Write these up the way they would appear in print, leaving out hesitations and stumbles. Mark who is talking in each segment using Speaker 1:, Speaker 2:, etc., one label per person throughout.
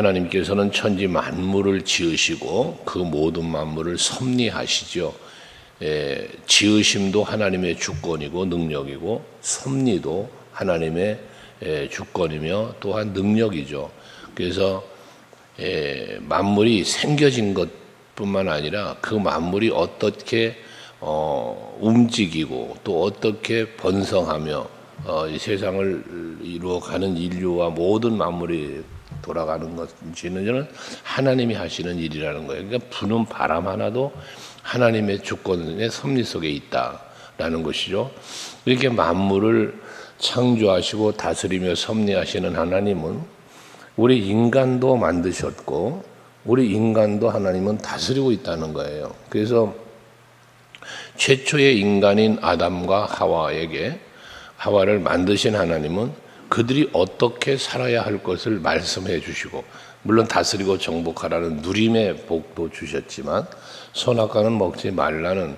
Speaker 1: 하나님께서는 천지 만물을 지으시고 그 모든 만물을 섭리하시죠. 지으심도 하나님의 주권이고 능력이고 섭리도 하나님의 주권이며 또한 능력이죠. 그래서 만물이 생겨진 것뿐만 아니라 그 만물이 어떻게 움직이고 또 어떻게 번성하며 이 세상을 이루어가는 인류와 모든 만물이 돌아가는 것인지는 하나님이 하시는 일이라는 거예요. 그러니까 부는 바람 하나도 하나님의 주권의 섭리 속에 있다라는 것이죠. 이렇게 만물을 창조하시고 다스리며 섭리하시는 하나님은 우리 인간도 만드셨고 우리 인간도 하나님은 다스리고 있다는 거예요. 그래서 최초의 인간인 아담과 하와를 만드신 하나님은 그들이 어떻게 살아야 할 것을 말씀해 주시고, 물론 다스리고 정복하라는 누림의 복도 주셨지만 선악과는 먹지 말라는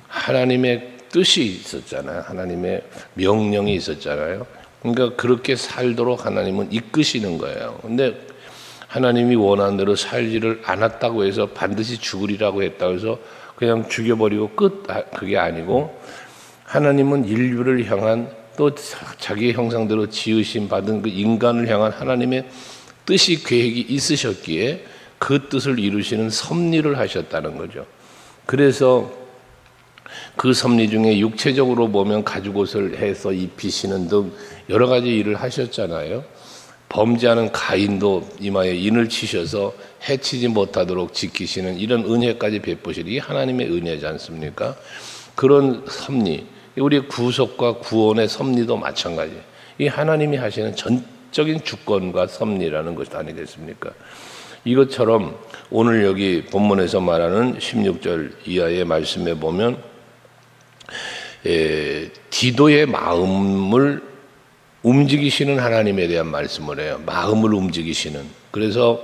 Speaker 1: 하나님의 뜻이 있었잖아요. 하나님의 명령이 있었잖아요. 그러니까 그렇게 살도록 하나님은 이끄시는 거예요. 근데 하나님이 원하는 대로 살지를 않았다고 해서 반드시 죽으리라고 했다고 해서 그냥 죽여버리고 끝, 그게 아니고 하나님은 인류를 향한 또 자기의 형상대로 지으심 받은 그 인간을 향한 하나님의 뜻이 계획이 있으셨기에 그 뜻을 이루시는 섭리를 하셨다는 거죠. 그래서 그 섭리 중에 육체적으로 보면 가죽옷을 해서 입히시는 등 여러 가지 일을 하셨잖아요. 범죄하는 가인도 이마에 인을 치셔서 해치지 못하도록 지키시는 이런 은혜까지 베푸시는 이 하나님의 은혜지 않습니까? 그런 섭리, 우리 구속과 구원의 섭리도 마찬가지. 이 하나님이 하시는 전적인 주권과 섭리라는 것 아니겠습니까? 이것처럼 오늘 여기 본문에서 말하는 16절 이하의 말씀에 보면 디도의 마음을 움직이시는 하나님에 대한 말씀을 해요. 마음을 움직이시는. 그래서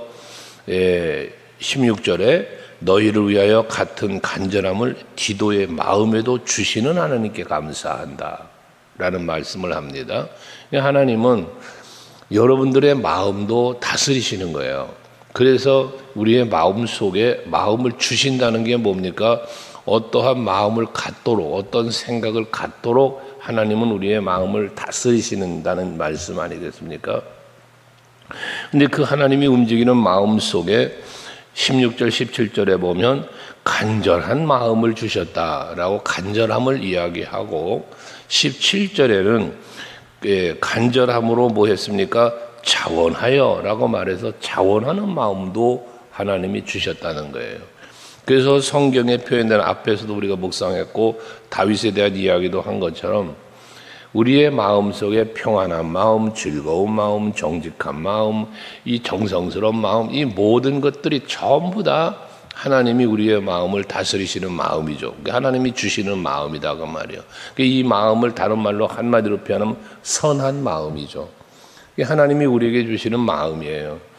Speaker 1: 16절에 너희를 위하여 같은 간절함을 디도의 마음에도 주시는 하나님께 감사한다 라는 말씀을 합니다. 하나님은 여러분들의 마음도 다스리시는 거예요. 그래서 우리의 마음 속에 마음을 주신다는 게 뭡니까? 어떠한 마음을 갖도록, 어떤 생각을 갖도록 하나님은 우리의 마음을 다스리신다는 말씀 아니겠습니까? 근데 그 하나님이 움직이는 마음 속에 16절, 17절에 보면 간절한 마음을 주셨다라고 간절함을 이야기하고 17절에는 간절함으로 뭐 했습니까? 자원하여 라고 말해서 자원하는 마음도 하나님이 주셨다는 거예요. 그래서 성경에 표현된 앞에서도 우리가 묵상했고 다윗에 대한 이야기도 한 것처럼 우리의 마음 속에 평안한 마음, 즐거운 마음, 정직한 마음, 이 정성스러운 마음, 이 모든 것들이 전부 다 하나님이 우리의 마음을 다스리시는 마음이죠. 하나님이 주시는 마음이다 그 말이에요. 이 마음을 다른 말로 한마디로 표현하면 선한 마음이죠. 하나님이 우리에게 주시는 마음이에요.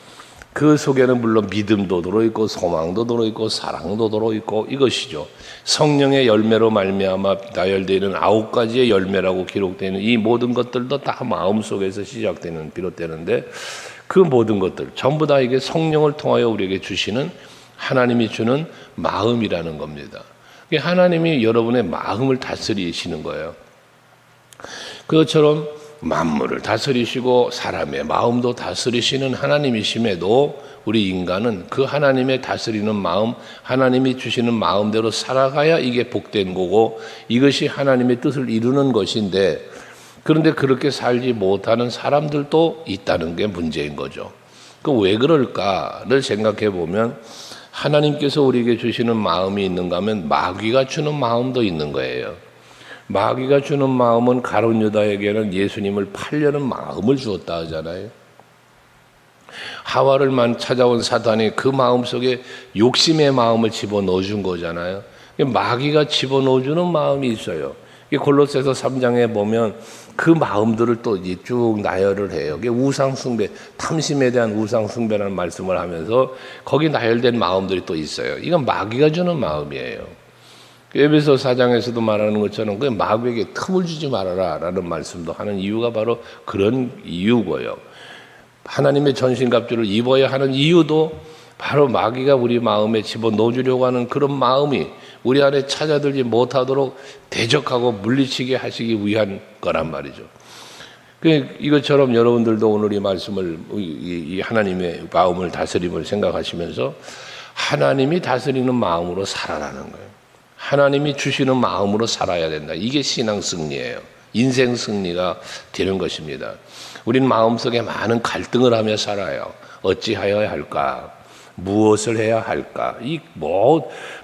Speaker 1: 그 속에는 물론 믿음도 들어있고 소망도 들어있고 사랑도 들어있고 이것이죠. 성령의 열매로 말미암아 나열되는 9가지의 열매라고 기록되는 이 모든 것들도 다 마음속에서 시작되는 비롯되는데 그 모든 것들 전부 다 이게 성령을 통하여 우리에게 주시는 하나님이 주는 마음이라는 겁니다. 하나님이 여러분의 마음을 다스리시는 거예요. 그것처럼 만물을 다스리시고 사람의 마음도 다스리시는 하나님이심에도 우리 인간은 그 하나님의 다스리는 마음, 하나님이 주시는 마음대로 살아가야 이게 복된 거고 이것이 하나님의 뜻을 이루는 것인데 그런데 그렇게 살지 못하는 사람들도 있다는 게 문제인 거죠. 그 왜 그럴까를 생각해 보면 하나님께서 우리에게 주시는 마음이 있는가 하면 마귀가 주는 마음도 있는 거예요. 마귀가 주는 마음은 가룟 유다에게는 예수님을 팔려는 마음을 주었다 하잖아요. 하와를 찾아온 사단이 그 마음속에 욕심의 마음을 집어넣어 준 거잖아요. 마귀가 집어넣어 주는 마음이 있어요. 골로새서 3장에 보면 그 마음들을 또 쭉 나열을 해요. 우상 숭배, 탐심에 대한 우상 숭배라는 말씀을 하면서 거기 나열된 마음들이 또 있어요. 이건 마귀가 주는 마음이에요. 에베소 4장에서도 말하는 것처럼 그 마귀에게 틈을 주지 말아라 라는 말씀도 하는 이유가 바로 그런 이유고요. 하나님의 전신갑주를 입어야 하는 이유도 바로 마귀가 우리 마음에 집어넣어주려고 하는 그런 마음이 우리 안에 찾아들지 못하도록 대적하고 물리치게 하시기 위한 거란 말이죠. 이것처럼 여러분들도 오늘 이 말씀을, 이 하나님의 마음을 다스림을 생각하시면서 하나님이 다스리는 마음으로 살아라는 거예요. 하나님이 주시는 마음으로 살아야 된다. 이게 신앙 승리예요. 인생 승리가 되는 것입니다. 우리는 마음속에 많은 갈등을 하며 살아요. 어찌하여야 할까? 무엇을 해야 할까?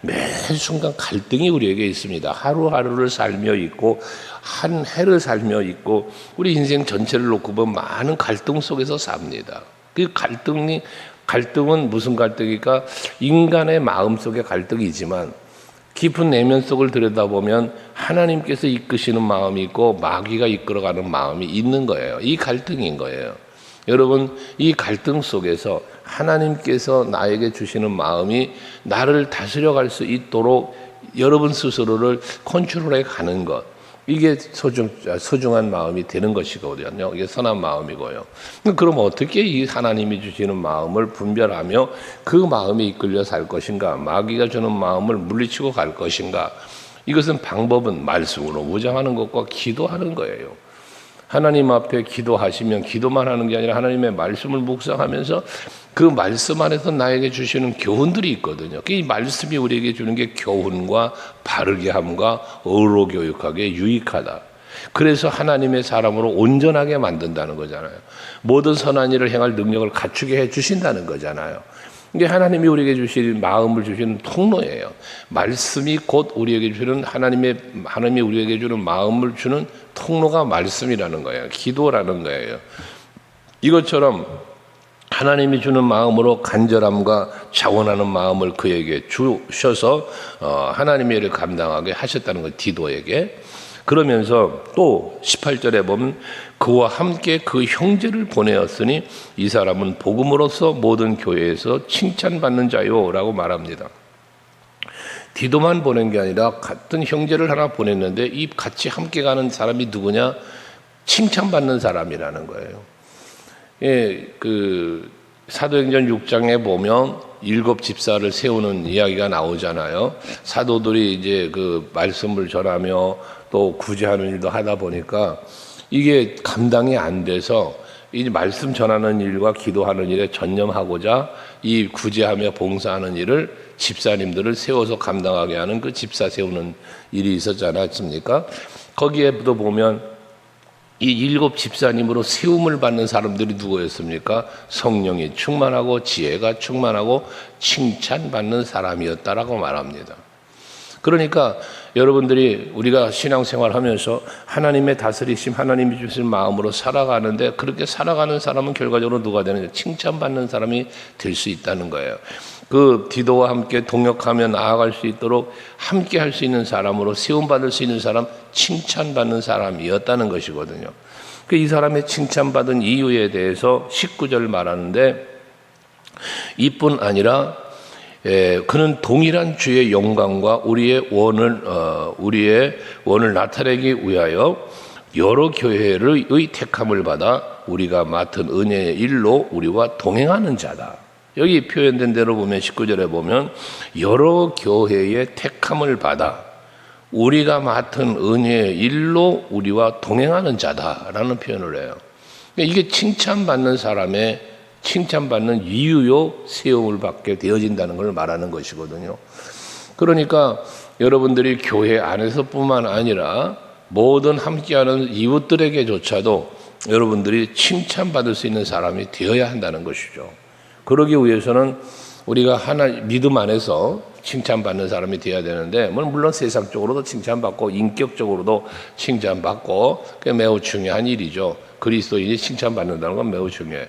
Speaker 1: 매 순간 갈등이 우리에게 있습니다. 하루하루를 살며 있고 한 해를 살며 있고 우리 인생 전체를 놓고 보면 많은 갈등 속에서 삽니다. 그 갈등은 무슨 갈등일까? 인간의 마음 속의 갈등이지만 깊은 내면 속을 들여다보면 하나님께서 이끄시는 마음이 있고 마귀가 이끌어가는 마음이 있는 거예요. 이 갈등인 거예요. 여러분, 이 갈등 속에서 하나님께서 나에게 주시는 마음이 나를 다스려갈 수 있도록 여러분 스스로를 컨트롤해 가는 것, 이게 소중한 마음이 되는 것이거든요. 이게 선한 마음이고요. 그럼 어떻게 이 하나님이 주시는 마음을 분별하며 그 마음에 이끌려 살 것인가? 마귀가 주는 마음을 물리치고 갈 것인가? 이것은 방법은 말씀으로 무장하는 것과 기도하는 거예요. 하나님 앞에 기도하시면 기도만 하는 게 아니라 하나님의 말씀을 묵상하면서 그 말씀 안에서 나에게 주시는 교훈들이 있거든요. 이 말씀이 우리에게 주는 게 교훈과 바르게 함과 의로 교육하기에 유익하다. 그래서 하나님의 사람으로 온전하게 만든다는 거잖아요. 모든 선한 일을 행할 능력을 갖추게 해 주신다는 거잖아요. 이게 하나님이 우리에게 주신 마음을 주시는 통로예요. 말씀이 곧 우리에게 주는 하나님이 우리에게 주는 마음을 주는 통로가 말씀이라는 거예요. 기도라는 거예요. 이것처럼 하나님이 주는 마음으로 간절함과 자원하는 마음을 그에게 주셔서 하나님의 일을 감당하게 하셨다는 거예요. 디도에게. 그러면서 또 18절에 보면 그와 함께 그 형제를 보내었으니 이 사람은 복음으로서 모든 교회에서 칭찬받는 자요 라고 말합니다. 디도만 보낸 게 아니라 같은 형제를 하나 보냈는데 이 같이 함께 가는 사람이 누구냐? 칭찬받는 사람이라는 거예요. 사도행전 6장에 보면 7 집사를 세우는 이야기가 나오잖아요. 사도들이 이제 그 말씀을 전하며 또 구제하는 일도 하다 보니까 이게 감당이 안 돼서 이 말씀 전하는 일과 기도하는 일에 전념하고자 이 구제하며 봉사하는 일을 집사님들을 세워서 감당하게 하는 그 집사 세우는 일이 있었지 않았습니까? 거기에도 보면 이 7 집사님으로 세움을 받는 사람들이 누구였습니까? 성령이 충만하고 지혜가 충만하고 칭찬받는 사람이었다라고 말합니다. 그러니까 여러분들이 우리가 신앙생활 하면서 하나님의 다스리심, 하나님이 주신 마음으로 살아가는데 그렇게 살아가는 사람은 결과적으로 누가 되느냐? 칭찬받는 사람이 될 수 있다는 거예요. 그 디도와 함께 동역하며 나아갈 수 있도록 함께 할 수 있는 사람으로 세움받을 수 있는 사람, 칭찬받는 사람이었다는 것이거든요. 이 사람의 칭찬받은 이유에 대해서 19절 말하는데 이뿐 아니라 그는 동일한 주의 영광과 우리의 원을 나타내기 위하여 여러 교회의 택함을 받아 우리가 맡은 은혜의 일로 우리와 동행하는 자다. 여기 표현된 대로 보면 19절에 보면 여러 교회의 택함을 받아 우리가 맡은 은혜의 일로 우리와 동행하는 자다라는 표현을 해요. 이게 칭찬받는 사람의 칭찬받는 이유요 세움을 받게 되어진다는 걸 말하는 것이거든요. 그러니까 여러분들이 교회 안에서뿐만 아니라 모든 함께하는 이웃들에게조차도 여러분들이 칭찬받을 수 있는 사람이 되어야 한다는 것이죠. 그러기 위해서는 우리가 믿음 안에서 칭찬받는 사람이 되어야 되는데 물론 세상적으로도 칭찬받고 인격적으로도 칭찬받고 그게 매우 중요한 일이죠. 그리스도인이 칭찬받는다는 건 매우 중요해요.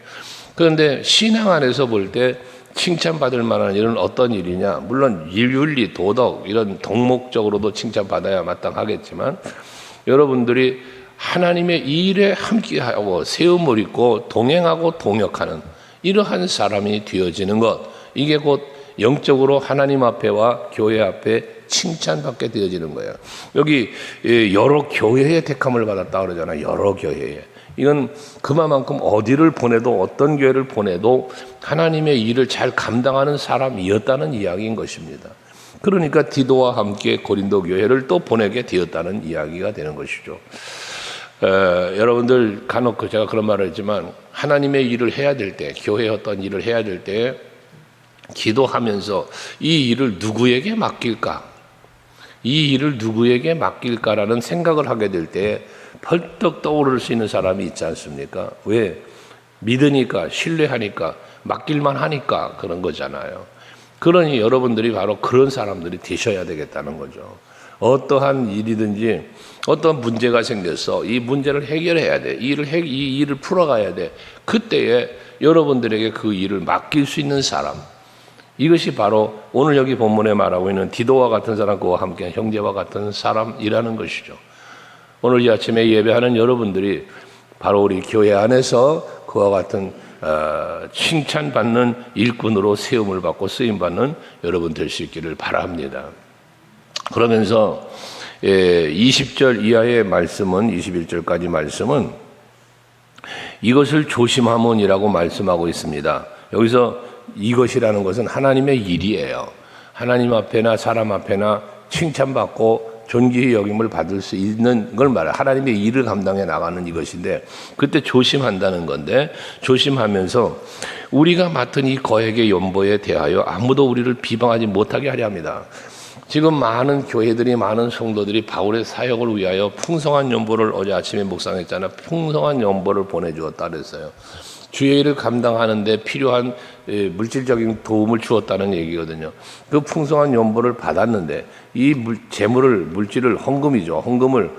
Speaker 1: 그런데 신앙 안에서 볼 때 칭찬받을 만한 일은 어떤 일이냐? 물론 윤리, 도덕 이런 덕목적으로도 칭찬받아야 마땅하겠지만 여러분들이 하나님의 일에 함께하고 세움을 입고 동행하고 동역하는 이러한 사람이 되어지는 것, 이게 곧 영적으로 하나님 앞에와 교회 앞에 칭찬받게 되어지는 거예요. 여기 여러 교회의 택함을 받았다 그러잖아요. 여러 교회에. 이건 그만큼 어디를 보내도 어떤 교회를 보내도 하나님의 일을 잘 감당하는 사람이었다는 이야기인 것입니다. 그러니까 디도와 함께 고린도 교회를 또 보내게 되었다는 이야기가 되는 것이죠. 여러분들 간혹 제가 그런 말을 했지만 하나님의 일을 해야 될 때, 교회의 어떤 일을 해야 될 때 기도하면서 이 일을 누구에게 맡길까? 이 일을 누구에게 맡길까라는 생각을 하게 될 때 펄떡 떠오를 수 있는 사람이 있지 않습니까? 왜? 믿으니까, 신뢰하니까, 맡길만 하니까 그런 거잖아요. 그러니 여러분들이 바로 그런 사람들이 되셔야 되겠다는 거죠. 어떠한 일이든지 어떤 문제가 생겨서 이 문제를 해결해야 돼. 이 일을 풀어가야 돼. 그때에 여러분들에게 그 일을 맡길 수 있는 사람. 이것이 바로 오늘 여기 본문에 말하고 있는 디도와 같은 사람, 그와 함께 형제와 같은 사람이라는 것이죠. 오늘 이 아침에 예배하는 여러분들이 바로 우리 교회 안에서 그와 같은 칭찬받는 일꾼으로 세움을 받고 쓰임받는 여러분 될 수 있기를 바랍니다. 그러면서 20절 이하의 말씀은 21절까지 말씀은 이것을 조심하문이라고 말씀하고 있습니다. 여기서 이것이라는 것은 하나님의 일이에요. 하나님 앞에나 사람 앞에나 칭찬받고 존귀의 여김을 받을 수 있는 걸 말해요. 하나님의 일을 감당해 나가는 이것인데 그때 조심한다는 건데 조심하면서 우리가 맡은 이 거액의 연보에 대하여 아무도 우리를 비방하지 못하게 하려 합니다. 지금 많은 교회들이 많은 성도들이 바울의 사역을 위하여 풍성한 연보를 어제 아침에 묵상했잖아요. 풍성한 연보를 보내주었다 그랬어요. 주의 일을 감당하는 데 필요한 물질적인 도움을 주었다는 얘기거든요. 그 풍성한 연보를 받았는데 이 물질을 헌금이죠. 헌금을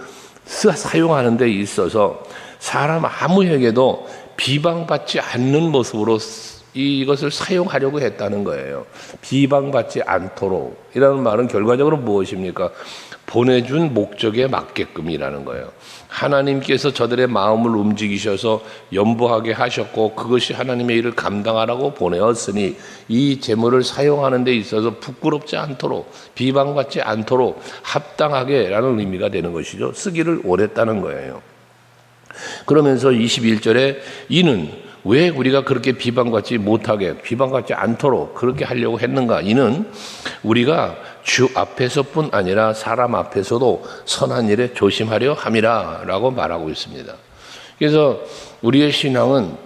Speaker 1: 사용하는 데 있어서 사람 아무에게도 비방받지 않는 모습으로 이것을 사용하려고 했다는 거예요. 비방받지 않도록. 이라는 말은 결과적으로 무엇입니까? 보내준 목적에 맞게끔이라는 거예요. 하나님께서 저들의 마음을 움직이셔서 연보하게 하셨고 그것이 하나님의 일을 감당하라고 보내었으니 이 재물을 사용하는 데 있어서 부끄럽지 않도록 비방받지 않도록 합당하게 라는 의미가 되는 것이죠. 쓰기를 원했다는 거예요. 그러면서 21절에 이는 왜 우리가 그렇게 비방받지 못하게 비방받지 않도록 그렇게 하려고 했는가? 이는 우리가 주 앞에서뿐 아니라 사람 앞에서도 선한 일에 조심하려 함이라 라고 말하고 있습니다. 그래서 우리의 신앙은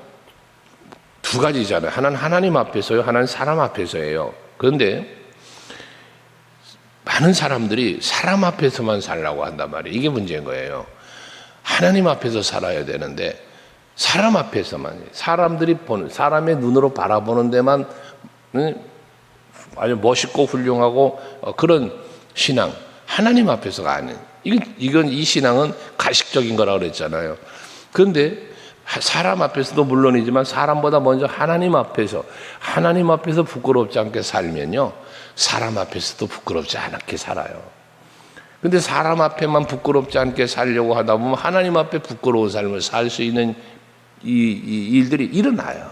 Speaker 1: 두 가지잖아요. 하나는 하나님 앞에서요, 하나는 사람 앞에서예요. 그런데 많은 사람들이 사람 앞에서만 살라고 한단 말이에요. 이게 문제인 거예요. 하나님 앞에서 살아야 되는데 사람 앞에서만, 사람들이 보는, 사람의 눈으로 바라보는 데만 아주 멋있고 훌륭하고 그런 신앙, 하나님 앞에서가 아닌, 이건 이 신앙은 가식적인 거라고 그랬잖아요. 그런데 사람 앞에서도 물론이지만 사람보다 먼저 하나님 앞에서 부끄럽지 않게 살면요, 사람 앞에서도 부끄럽지 않게 살아요. 근데 사람 앞에만 부끄럽지 않게 살려고 하다 보면 하나님 앞에 부끄러운 삶을 살 수 있는 이 일들이 일어나요.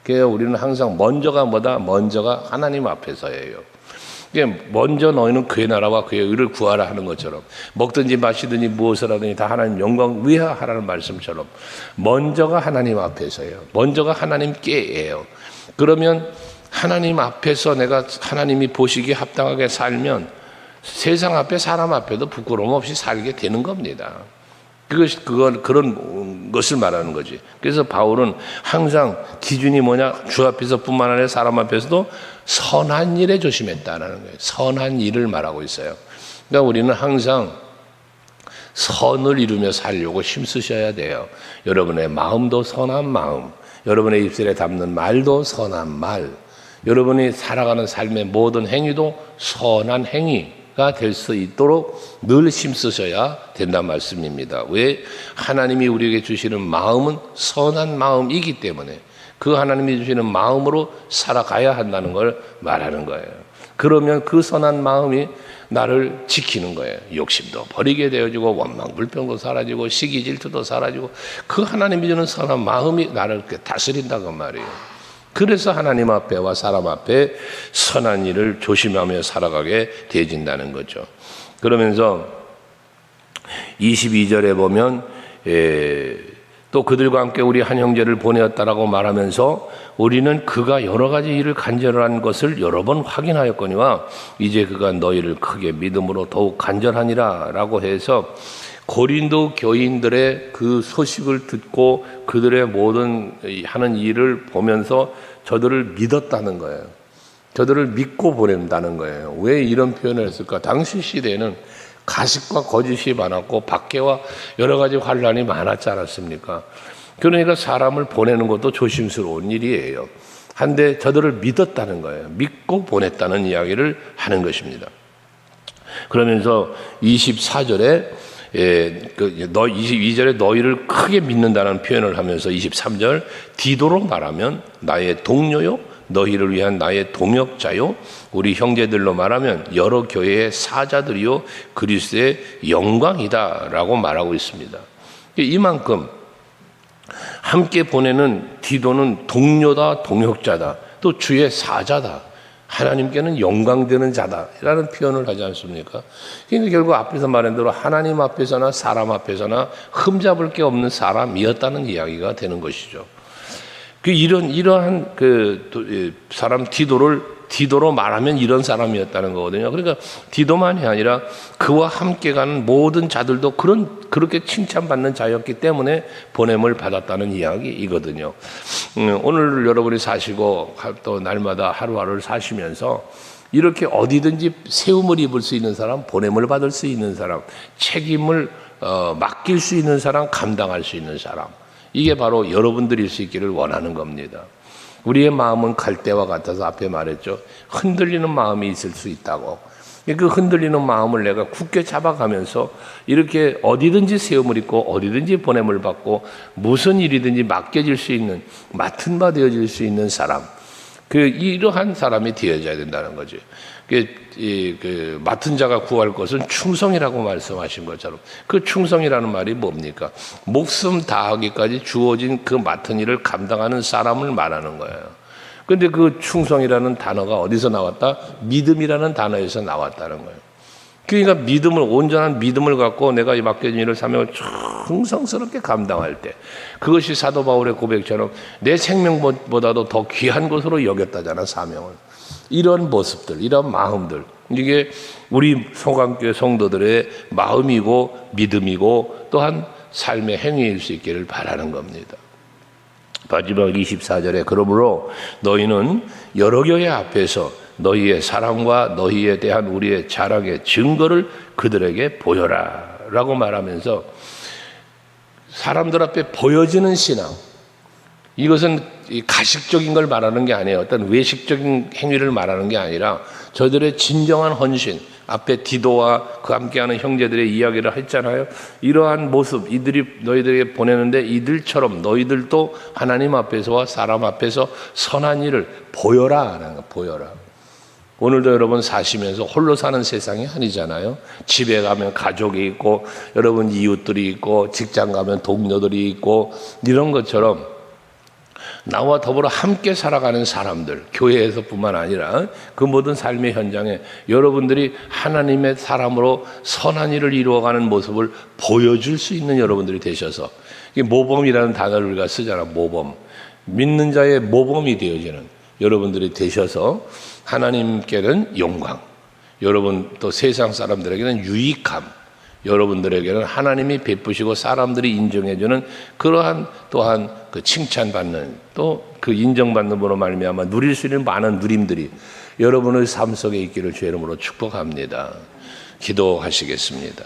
Speaker 1: 그래서 우리는 항상 먼저가 뭐다? 먼저가 하나님 앞에서예요. 먼저 너희는 그의 나라와 그의 의를 구하라 하는 것처럼 먹든지 마시든지 무엇을 하든지 다 하나님 영광 위하라는 말씀처럼 먼저가 하나님 앞에서예요. 먼저가 하나님께예요. 그러면 하나님 앞에서 내가 하나님이 보시기에 합당하게 살면 세상 앞에 사람 앞에도 부끄러움 없이 살게 되는 겁니다. 그런 것을 말하는 거지. 그래서 바울은 항상 기준이 뭐냐? 주 앞에서뿐만 아니라 사람 앞에서도 선한 일에 조심했다는 거예요. 선한 일을 말하고 있어요. 그러니까 우리는 항상 선을 이루며 살려고 힘쓰셔야 돼요. 여러분의 마음도 선한 마음, 여러분의 입술에 담는 말도 선한 말, 여러분이 살아가는 삶의 모든 행위도 선한 행위 가 될 수 있도록 늘 힘쓰셔야 된다는 말씀입니다. 왜? 하나님이 우리에게 주시는 마음은 선한 마음이기 때문에 그 하나님이 주시는 마음으로 살아가야 한다는 걸 말하는 거예요. 그러면 그 선한 마음이 나를 지키는 거예요. 욕심도 버리게 되어지고 원망 불평도 사라지고 시기 질투도 사라지고 그 하나님이 주는 선한 마음이 나를 다스린다고 말이에요. 그래서 하나님 앞에와 사람 앞에 선한 일을 조심하며 살아가게 되어진다는 거죠. 그러면서 22절에 보면 또 그들과 함께 우리 한 형제를 보내었다라고 말하면서 우리는 그가 여러 가지 일을 간절한 것을 여러 번 확인하였거니와 이제 그가 너희를 크게 믿음으로 더욱 간절하니라 라고 해서 고린도 교인들의 그 소식을 듣고 그들의 모든 하는 일을 보면서 저들을 믿었다는 거예요. 저들을 믿고 보낸다는 거예요. 왜 이런 표현을 했을까? 당시 시대에는 가식과 거짓이 많았고 박해와 여러 가지 환란이 많았지 않았습니까? 그러니까 사람을 보내는 것도 조심스러운 일이에요. 한데 저들을 믿었다는 거예요. 믿고 보냈다는 이야기를 하는 것입니다. 그러면서 24절에 22절에 너희를 크게 믿는다는 표현을 하면서 23절 디도로 말하면 나의 동료요 너희를 위한 나의 동역자요 우리 형제들로 말하면 여러 교회의 사자들이요 그리스도의 영광이다라고 말하고 있습니다. 이만큼 함께 보내는 디도는 동료다, 동역자다, 또 주의 사자다, 하나님께는 영광되는 자다라는 표현을 하지 않습니까? 그러니까 결국 앞에서 말한 대로 하나님 앞에서나 사람 앞에서나 흠잡을 게 없는 사람이었다는 이야기가 되는 것이죠. 이러한 사람 디도로 말하면 이런 사람이었다는 거거든요. 그러니까 디도만이 아니라 그와 함께 가는 모든 자들도 그렇게 칭찬받는 자였기 때문에 보냄을 받았다는 이야기이거든요. 오늘 여러분이 사시고 또 날마다 하루하루를 사시면서 이렇게 어디든지 세움을 입을 수 있는 사람, 보냄을 받을 수 있는 사람, 책임을 맡길 수 있는 사람, 감당할 수 있는 사람, 이게 바로 여러분들일 수 있기를 원하는 겁니다. 우리의 마음은 갈대와 같아서 앞에 말했죠. 흔들리는 마음이 있을 수 있다고. 그 흔들리는 마음을 내가 굳게 잡아가면서 이렇게 어디든지 세움을 입고 어디든지 보냄을 받고 무슨 일이든지 맡겨질 수 있는, 맡은 바 되어질 수 있는 사람, 이러한 사람이 되어져야 된다는 거죠. 맡은 자가 구할 것은 충성이라고 말씀하신 것처럼 그 충성이라는 말이 뭡니까? 목숨 다하기까지 주어진 그 맡은 일을 감당하는 사람을 말하는 거예요. 그런데 그 충성이라는 단어가 어디서 나왔다? 믿음이라는 단어에서 나왔다는 거예요. 그러니까 온전한 믿음을 갖고 내가 이 맡겨진 일을 사명을 충성스럽게 감당할 때 그것이 사도 바울의 고백처럼 내 생명보다도 더 귀한 것으로 여겼다잖아, 사명을. 이런 모습들, 이런 마음들, 이게 우리 소강교회 성도들의 마음이고 믿음이고 또한 삶의 행위일 수 있기를 바라는 겁니다. 마지막 24절에 그러므로 너희는 여러 교회 앞에서 너희의 사랑과 너희에 대한 우리의 자랑의 증거를 그들에게 보여라 라고 말하면서 사람들 앞에 보여지는 신앙, 이것은 가식적인 걸 말하는 게 아니에요. 어떤 외식적인 행위를 말하는 게 아니라 저들의 진정한 헌신, 앞에 디도와 그 함께하는 형제들의 이야기를 했잖아요. 이러한 모습, 이들이 너희들에게 보내는데 이들처럼 너희들도 하나님 앞에서와 사람 앞에서 선한 일을 보여라 하는 거, 보여라. 오늘도 여러분 사시면서 홀로 사는 세상이 아니잖아요. 집에 가면 가족이 있고 여러분 이웃들이 있고 직장 가면 동료들이 있고 이런 것처럼 나와 더불어 함께 살아가는 사람들, 교회에서뿐만 아니라 그 모든 삶의 현장에 여러분들이 하나님의 사람으로 선한 일을 이루어가는 모습을 보여줄 수 있는 여러분들이 되셔서, 이게 모범이라는 단어를 우리가 쓰잖아. 모범, 믿는 자의 모범이 되어지는 여러분들이 되셔서 하나님께는 영광, 여러분 또 세상 사람들에게는 유익함, 여러분들에게는 하나님이 베푸시고 사람들이 인정해주는 그러한 또한 그 칭찬받는 또 그 인정받는 분으로 말미암아 누릴 수 있는 많은 누림들이 여러분의 삶 속에 있기를 주의 이름으로 축복합니다. 기도하시겠습니다.